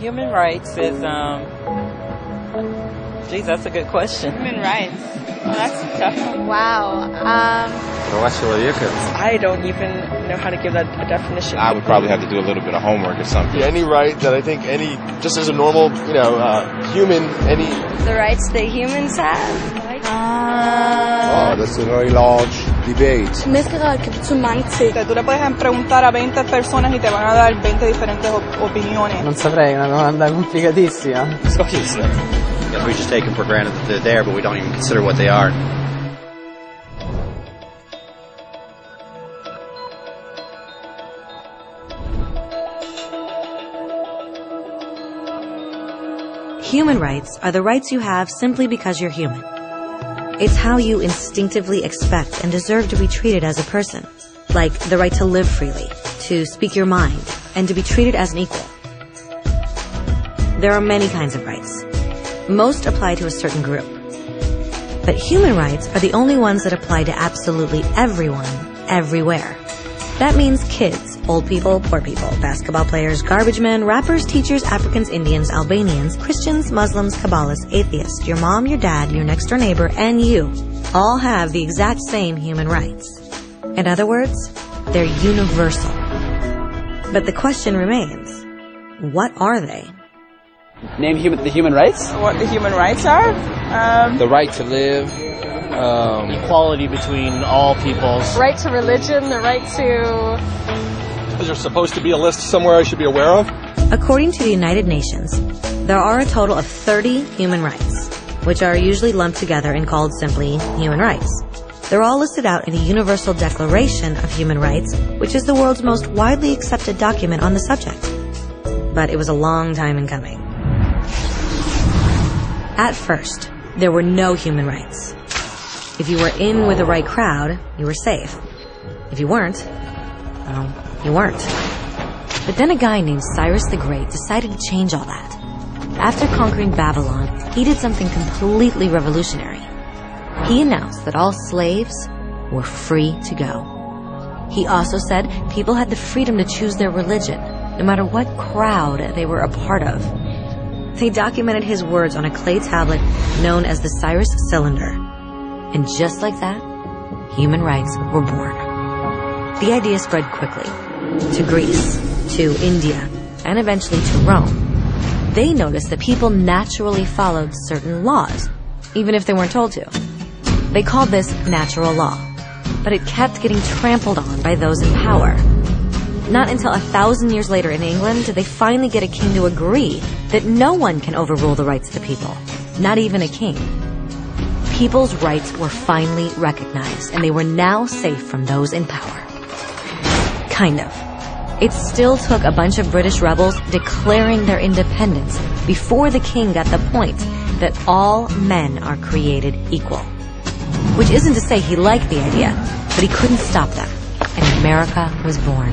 Human rights is, geez, that's a good question. Human rights. Well, that's a tough one. Wow. I don't even know how to give that a definition. I would probably have to do a little bit of homework or something. Any right that I think just as a normal, human, The rights that humans have. that's a very large debate. Tú le puedes preguntar a 20 personas y te van a dar 20 diferentes opiniones. Non saprei, è una domanda complicatissima. We just take them for granted that they're there, but we don't even consider what they are. Human rights are the rights you have simply because you're human. It's how you instinctively expect and deserve to be treated as a person, like the right to live freely, to speak your mind, and to be treated as an equal. There are many kinds of rights. Most apply to a certain group. But human rights are the only ones that apply to absolutely everyone, everywhere. That means kids, old people, poor people, basketball players, garbage men, rappers, teachers, Africans, Indians, Albanians, Christians, Muslims, Kabbalists, atheists, your mom, your dad, your next door neighbor, and you all have the exact same human rights. In other words, they're universal. But the question remains, what are they? Name the human rights? What the human rights are? The right to live. Equality between all peoples. Right to religion, the right to... Is there supposed to be a list somewhere I should be aware of? According to the United Nations, there are a total of 30 human rights, which are usually lumped together and called simply human rights. They're all listed out in the Universal Declaration of Human Rights, which is the world's most widely accepted document on the subject. But it was a long time in coming. At first, there were no human rights. If you were in with the right crowd, you were safe. If you weren't, well, you weren't. But then a guy named Cyrus the Great decided to change all that. After conquering Babylon, he did something completely revolutionary. He announced that all slaves were free to go. He also said people had the freedom to choose their religion, no matter what crowd they were a part of. They documented his words on a clay tablet known as the Cyrus Cylinder. And just like that, human rights were born. The idea spread quickly to Greece, to India, and eventually to Rome. They noticed that people naturally followed certain laws, even if they weren't told to. They called this natural law, but it kept getting trampled on by those in power. Not until 1,000 years later in England did they finally get a king to agree that no one can overrule the rights of the people, not even a king. People's rights were finally recognized, and they were now safe from those in power. Kind of. It still took a bunch of British rebels declaring their independence before the king got the point that all men are created equal. Which isn't to say he liked the idea, but he couldn't stop them, and America was born.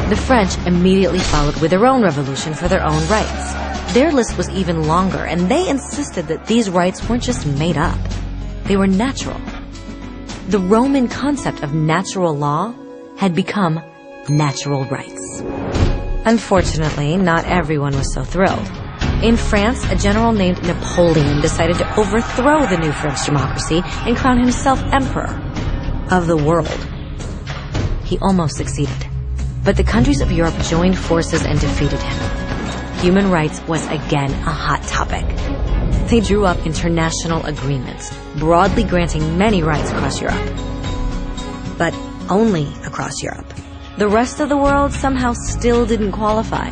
The French immediately followed with their own revolution for their own rights. Their list was even longer, and they insisted that these rights weren't just made up. They were natural. The Roman concept of natural law had become natural rights. Unfortunately, not everyone was so thrilled. In France, a general named Napoleon decided to overthrow the new French democracy and crown himself emperor of the world. He almost succeeded. But the countries of Europe joined forces and defeated him. Human rights was again a hot topic. They drew up international agreements, broadly granting many rights across Europe. But only across Europe. The rest of the world somehow still didn't qualify.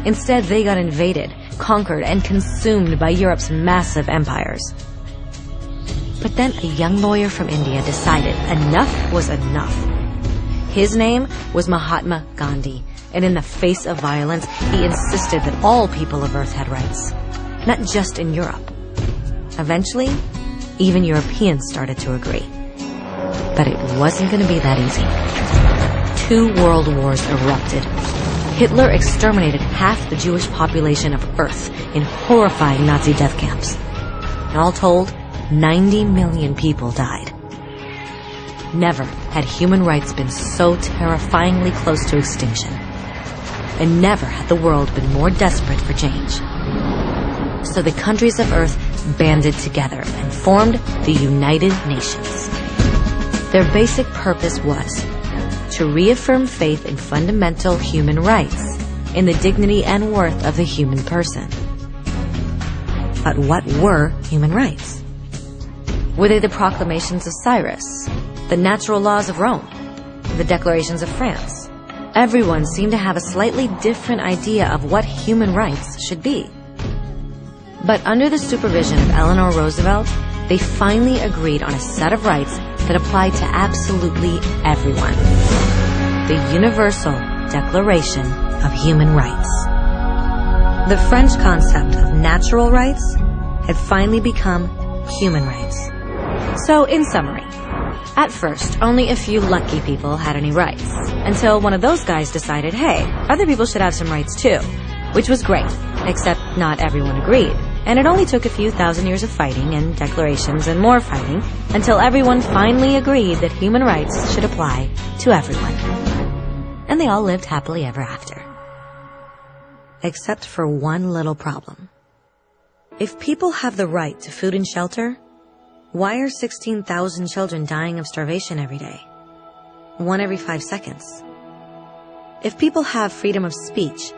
Instead, they got invaded, conquered, and consumed by Europe's massive empires. But then a young lawyer from India decided enough was enough. His name was Mahatma Gandhi, and in the face of violence, he insisted that all people of Earth had rights, not just in Europe. Eventually, even Europeans started to agree. But it wasn't going to be that easy. 2 world wars erupted. Hitler exterminated half the Jewish population of Earth in horrifying Nazi death camps. And all told, 90 million people died. Never had human rights been so terrifyingly close to extinction. and never had the world been more desperate for change. So the countries of Earth banded together and formed the United Nations. Their basic purpose was to reaffirm faith in fundamental human rights, in the dignity and worth of the human person. But what were human rights? Were they the proclamations of Cyrus, the natural laws of Rome, the declarations of France? Everyone seemed to have a slightly different idea of what human rights should be. But under the supervision of Eleanor Roosevelt, they finally agreed on a set of rights that applied to absolutely everyone. The Universal Declaration of Human Rights. The French concept of natural rights had finally become human rights. So, in summary, at first, only a few lucky people had any rights, until one of those guys decided, hey, other people should have some rights too, which was great, except not everyone agreed. And it only took a few thousand years of fighting and declarations and more fighting until everyone finally agreed that human rights should apply to everyone. And they all lived happily ever after. Except for one little problem. If people have the right to food and shelter, why are 16,000 children dying of starvation every day? 1 every 5 seconds. If people have freedom of speech,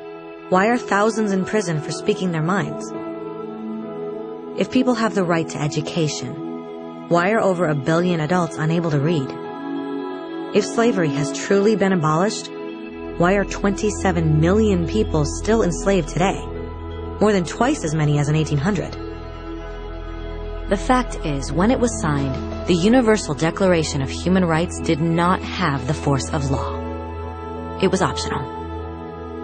why are thousands in prison for speaking their minds? If people have the right to education, why are over 1 billion adults unable to read? If slavery has truly been abolished, why are 27 million people still enslaved today? More than twice as many as in 1800. The fact is, when it was signed, the Universal Declaration of Human Rights did not have the force of law. It was optional.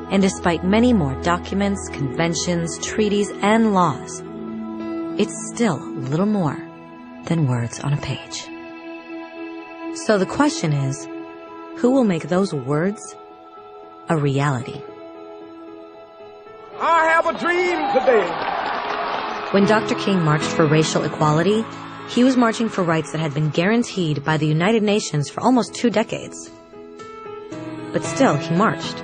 And despite many more documents, conventions, treaties, and laws, it's still little more than words on a page. So the question is, who will make those words a reality? I have a dream today. When Dr. King marched for racial equality, he was marching for rights that had been guaranteed by the United Nations for almost 2 decades. But still, he marched.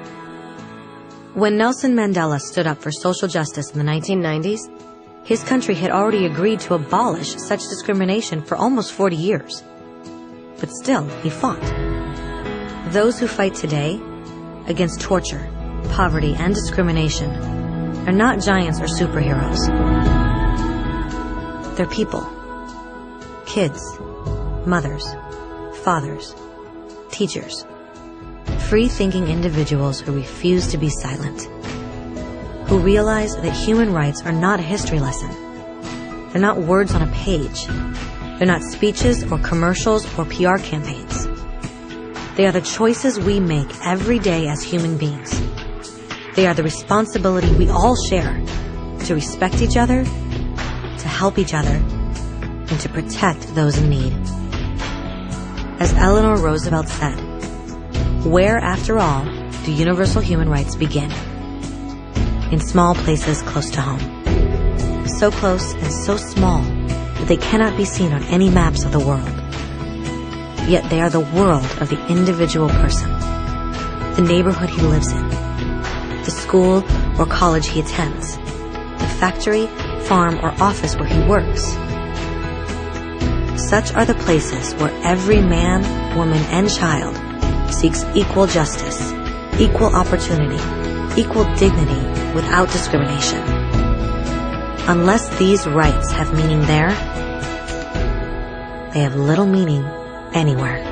When Nelson Mandela stood up for social justice in the 1990s, his country had already agreed to abolish such discrimination for almost 40 years. But still, he fought. Those who fight today against torture, poverty, and discrimination are not giants or superheroes. They're people. Kids, mothers, fathers, teachers. Free-thinking individuals who refuse to be silent. Who realize that human rights are not a history lesson. They're not words on a page. They're not speeches or commercials or PR campaigns. They are the choices we make every day as human beings. They are the responsibility we all share to respect each other, to help each other, and to protect those in need. As Eleanor Roosevelt said, where, after all, do universal human rights begin? In small places close to home. So close and so small that they cannot be seen on any maps of the world. Yet they are the world of the individual person, the neighborhood he lives in, the school or college he attends, the factory, farm, or office where he works. Such are the places where every man, woman, and child seeks equal justice, equal opportunity, equal dignity without discrimination. Unless these rights have meaning there, they have little meaning anywhere.